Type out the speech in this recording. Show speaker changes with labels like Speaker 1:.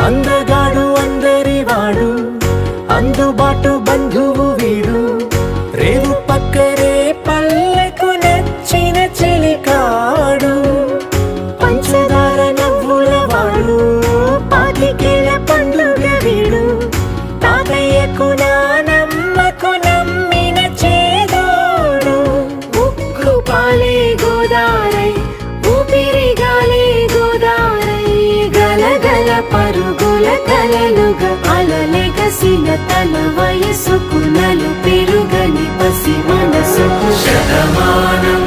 Speaker 1: అందగాడు అందరివాడు, అందుబాటు బంధువు వీడు, రేవు పక్కరే పల్లెకు నచ్చిన చెలికాడు, పంచదార నవ్వుల వాడు, పాతికేల పండుగ వీడు, తాతయ్యకు నానమ్మకు నమ్మిన చేదోడు, ఉక్కు పాలే గోదారై ఊపిరిగాలే గోదారై, గలగల పరుగుల కలలుగా అలలెగసిన తన వయసుకు నలు పెరుగని పసి మనసుకు శతమానం